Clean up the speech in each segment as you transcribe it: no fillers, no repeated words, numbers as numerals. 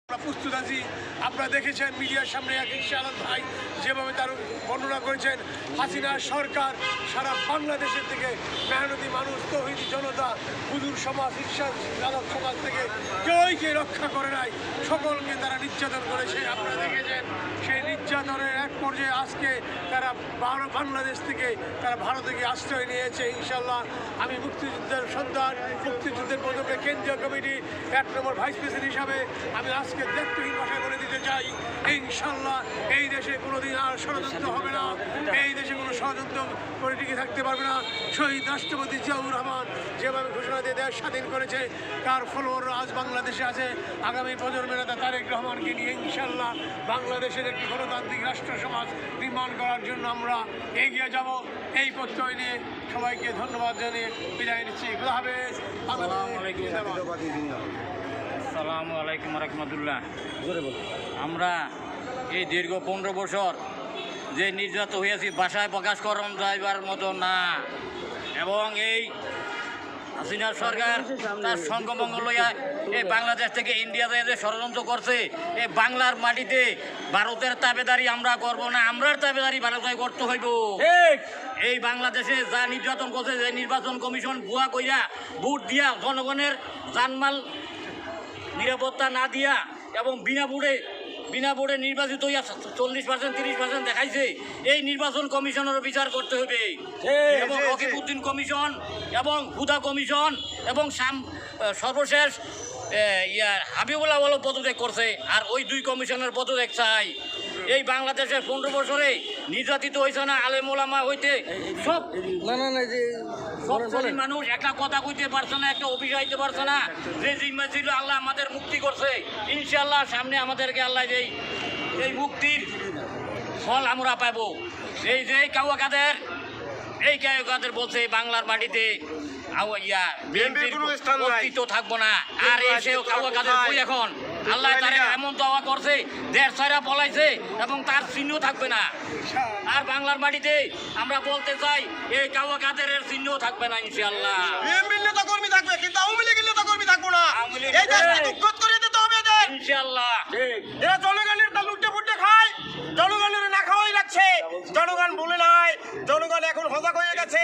আমরা প্রস্তুত আছি। আপনারা দেখেছেন মিডিয়ার সামনে এক ইনশাআল্লাহ ভাই যেভাবে তার বর্ণনা করেছেন, হাসিনা সরকার সারা বাংলাদেশের থেকে মেহনতি মানুষ, তৌহিদি জনতা, হুজুর সমাজ, রিকশা চালক সমাজ থেকে কেউকে রক্ষা করে নাই, সকলকে তারা নির্যাতন করেছে। আপনারা দেখেছেন সেই নির্যাতনের এক পর্যায়ে আজকে তারা বাংলাদেশ থেকে তারা ভারতে গিয়ে আশ্রয় নিয়েছে। ইনশাল্লাহ আমি মুক্তিযুদ্ধের সন্তান, মুক্তিযুদ্ধের প্রথমে কেন্দ্রীয় কমিটির 1 নম্বর ভাইস প্রেসিডেন্ট হিসাবে আমি আজকে দায়িত্বহীন ভাষায় বলে দিতে চাই, ইনশাল্লাহ এই দেশে কোনোদিন আর ষড়যন্ত্র হবে না, এই দেশে কোনো ষড়যন্ত্র করে টিকে থাকতে পারবে না। শহীদ রাষ্ট্রপতি জিয়াউর রহমান যেভাবে ঘোষণা দিয়ে দেশ স্বাধীন করেছে, তার ফলোয়াররা আজ বাংলাদেশে আছে। আগামী প্রজন্মের নেতা তারেক রহমানকে নিয়ে ইনশাল্লাহ বাংলাদেশের একটি গণতান্ত্রিক রাষ্ট্র সমাজ নির্মাণ করার জন্য আমরা এগিয়ে যাব। এই প্রত্যয় নিয়ে সবাইকে ধন্যবাদ জানিয়ে বিদায় নিচ্ছি। খুদা হাফেজ। আসসালামু আলাইকুম রহমতুল্লাহ। আমরা এই দীর্ঘ 15 বছর যে নির্যাতিত হয়েছি ভাষায় প্রকাশ করার যাইবার মতো না, এবং এই হাসিনা সরকার তার সঙ্গমঙ্গ লইয়া এই বাংলাদেশ থেকে ইন্ডিয়াতে যে ষড়যন্ত্র করছে, এই বাংলার মাটিতে ভারতের তাবেদারি আমরা করব না, আমরার তাবেদারি ভারতে করতে হইব। এই বাংলাদেশে যা নির্যাতন করছে, যে নির্বাচন কমিশন ভুয়া কইরা ভোট দিয়া জনগণের জানমাল নিরাপত্তা না দিয়া এবং বিনা বোর্ডে নির্বাচিত হইয়া 40%, 30% দেখাইছে, এই নির্বাচন কমিশনেরও বিচার করতে হবে। এবং রকিবউদ্দিন কমিশন এবং হুদা কমিশন এবং সর্বশেষ হাবিবুল্লাহ বলো পদত্যাগ করছে, আর ওই 2 কমিশনের পদত্যাগ চাই। এই বাংলাদেশের 15 বছরে নির্যাতিত হয়েছে না আলেম ওলামা হইতে সব মানুষ একটা কথা কইতে পারছে না, একটা অফিস আইতে পারছে না। যে জিম্মা ছিল আল্লাহ আমাদের মুক্তি করছে, ইনশাআল্লাহ সামনে আমাদেরকে আল্লাহ এই মুক্তির ফল আমরা পাবো। এই যে কাউয়া কাদের বলছে বাংলার মাটিতে অস্তিত্ব থাকবো না, আর এসেও কাউয়া কাদের কই এখন আল্লাহ তারে এমন দাওয়া করছে, দেড় ছয়রা পলাইছে এবং তার চিহ্ন থাকবে না। আর বাংলার মাটিতে আমরা বলতে চাই এই কাউয়া কাদের চিহ্ন থাকবে না ইনশাআল্লাহ। বিএনপির নেতা কর্মী থাকবে, কিন্তু আওয়ামী লীগের নেতা কর্মী থাকবো না। এই দেশটা দুঃখত করে দিতে হবে এদের ইনশাআল্লাহ। এরা জনগণের তা লুটে পুটে খায়, জনগণের না খাওয়াই লাগছে। জনগণ বলে নাই, জনগণ এখন সজাগ হয়ে গেছে,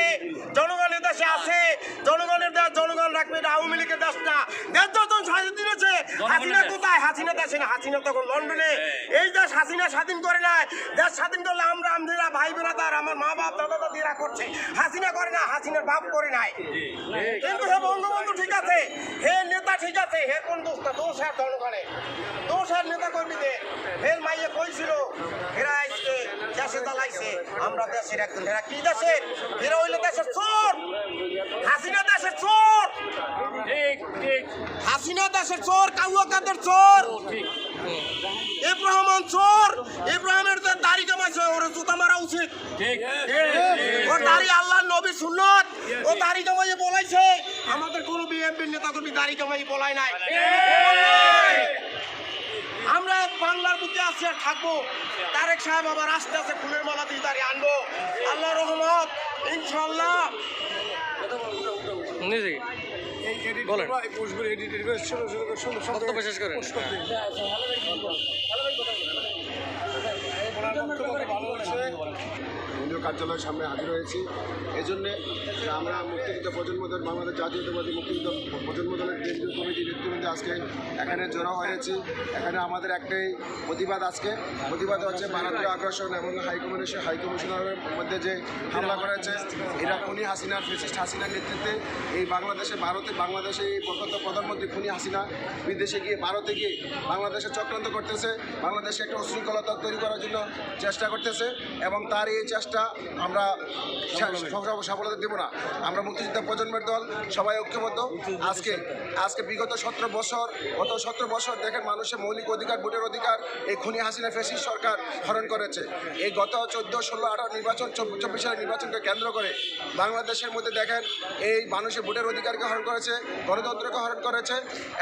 জনগণের দেশে আছে, জনগণের দেশ জনগণ রাখবে। এটা আওয়ামী লীগের দেশ না। দেশ যখন স্বাধীন দিয়েছে, হাসিনা কোথায়? হাসিনা দেশে না, হাসিনা তখন লন্ডনে। এই দেশ হাসিনা স্বাধীন করে নাই। দেশ স্বাধীন করলে আমরা ভাই বেড়াদার, আমার মা বাপ দাদা দাদিরা করছে, হাসিনা করে না, হাসিনার বাপ করে নাই। কিন্তু হে বঙ্গবন্ধু ঠিক আছে, হে নেতা ঠিক আছে, হে কোন দোষ না, দোষ হ্যাঁ জনগণের, দোষ হ্যাঁ নেতা কর্মীদের। হের মাইয়ে কইছিল এরা আজকে দেশে জ্বালাইছে, আমরা দেশের একজন। এরা কি দেশের? এরা হইলে দেশের চোর। হাসিনা দেশের চোর, হাসিনা দেশের চোর, কাউয়া কাদের চোর, ইব্রাহিম চোর। ইব্রাহিমের দাড়ি কামাইছে, ওর জুতা মারা উচিত। ওর দাড়ি আল্লাহর নবী সুন্নত, ও দাড়ি কামাইয়ে বলাইছে। আমাদের কোন বিএনপির নেতা কর্মী দাড়ি কামাইয়ে বলাই নাই। আমরা বাংলার বুকে আছি আর থাকবো। তারেক সাহেব আবার আস্তে আস্তে ফুলের মালা দিয়ে দাঁড়িয়ে আনবো, আল্লাহ রহমত ইনশাল্লাহ। কেন্দ্রীয় কার্যালয়ের সামনে হাজির হয়েছি এই জন্যে যে আমরা মুক্তিযুদ্ধ প্রজন্ম দল, বাংলাদেশ জাতীয়তাবাদী মুক্তিযুদ্ধ প্রজন্ম দলের কেন্দ্রীয় কমিটির নেতৃবৃন্দ আজকে এখানে জড়ো হয়েছি। এখানে আমাদের একটাই প্রতিবাদ, আজকে প্রতিবাদ হচ্ছে ভারতীয় আগ্রাসন এবং হাইকমিশনারের মধ্যে যে হামলা করেছে, এরা খুনি হাসিনার, ফ্যাসিস্ট হাসিনার নেতৃত্বে এই বাংলাদেশে এই প্রধানমন্ত্রী খুনি হাসিনা বিদেশে গিয়ে, ভারতে গিয়ে বাংলাদেশে চক্রান্ত করতেছে, বাংলাদেশে একটা উশৃঙ্খলতা তৈরি করার জন্য চেষ্টা করতেছে, এবং তার এই চেষ্টা আমরা সফলতা দেব না। আমরা মুক্তিযোদ্ধা প্রজন্মের দল সবাই ঐক্যবদ্ধ। আজকে বিগত 17 বছর দেখেন মানুষের মৌলিক অধিকার, ভোটের অধিকার এই খুনি হাসিনা ফ্যাসিস্ট সরকার হরণ করেছে। এই গত 14, 16, 18 নির্বাচন, 24 সালের নির্বাচনকে কেন্দ্র করে বাংলাদেশের মধ্যে দেখেন এই মানুষের ভোটের অধিকারকে হরণ করেছে, গণতন্ত্রকে হরণ করেছে,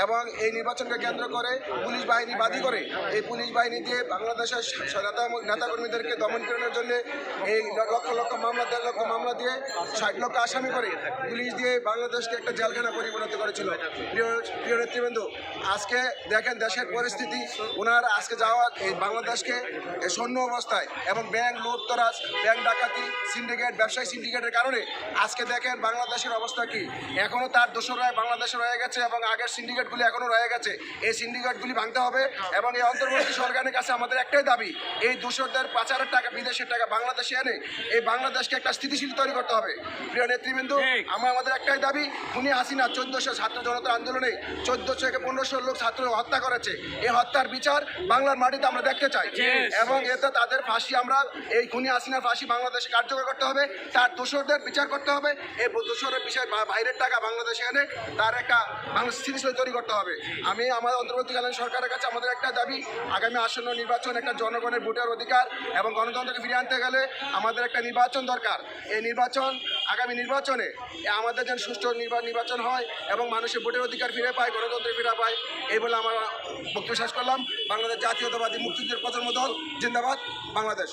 এবং এই নির্বাচনকে কেন্দ্র করে পুলিশ বাহিনী বাদী করে এই পুলিশ বাহিনী দিয়ে বাংলাদেশের নেতাকর্মীদেরকে দমন করানোর জন্য এই লক্ষ লক্ষ মামলা 1.5 লক্ষ মামলা দিয়ে 60 লক্ষ আসামি করে পুলিশ দিয়ে বাংলাদেশকে একটা জেলখানা পরিণত করেছিল। প্রিয় নেতৃবৃন্দ, আজকে দেখেন দেশের পরিস্থিতি, ওনার আজকে যাওয়া এই বাংলাদেশকে শূন্য অবস্থায় এবং ব্যাংক লুটতরাজ, ব্যাংক ডাকাতি, সিন্ডিকেট, ব্যবসায়ী সিন্ডিকেটের কারণে আজকে দেখেন বাংলাদেশের অবস্থা কি। এখনও তার দোসররা বাংলাদেশে রয়ে গেছে এবং আগের সিন্ডিকেটগুলি এখনও রয়ে গেছে। এই সিন্ডিকেটগুলি ভাঙতে হবে এবং এই অন্তর্বর্তী সরকারের কাছে আমাদের একটাই দাবি, এই দোসরদের পাচারের টাকা, বিদেশের টাকা বাংলাদেশে এনে এই বাংলাদেশকে একটা স্থিতিশীল তৈরি করতে হবে। প্রিয় নেতৃবৃন্দ, আমাদের একটাই দাবি, খুনি হাসিনা 1400 ছাত্র জনতা আন্দোলনে 1400 থেকে 1500 লোক ছাত্র হত্যা করেছে। এই হত্যার বিচার বাংলার মাটিতে আমরা দেখতে চাই এবং এতে তাদের ফাঁসি, আমরা এই খুনি হাসিনার ফাঁসি বাংলাদেশে কার্যকর করতে হবে, তার দোষরদের বিচার করতে হবে। এই দোষরের বিষয়ে বাইরের টাকা বাংলাদেশে এনে তার একটা বাংলা স্থিতিশীল তৈরি করতে হবে। আমি আমার অন্তর্বর্তীকালীন সরকারের কাছে আমাদের একটা দাবি, আগামী আসন্ন নির্বাচন একটা জনগণের ভোটের অধিকার এবং গণতন্ত্রকে ফিরিয়ে আনতে গেলে আমাদের একটা নির্বাচন দরকার। এই নির্বাচন, আগামী নির্বাচনে আমাদের যেন সুষ্ঠু নির্বাচন হয় এবং মানুষের ভোটের অধিকার ফিরে পায়, গণতন্ত্র ফিরে পায়, এই বলে আমার বক্তব্য শেষ করলাম। বাংলাদেশ জাতীয়তাবাদী মুক্তিযুদ্ধের প্রজন্ম দল জিন্দাবাদ বাংলাদেশ।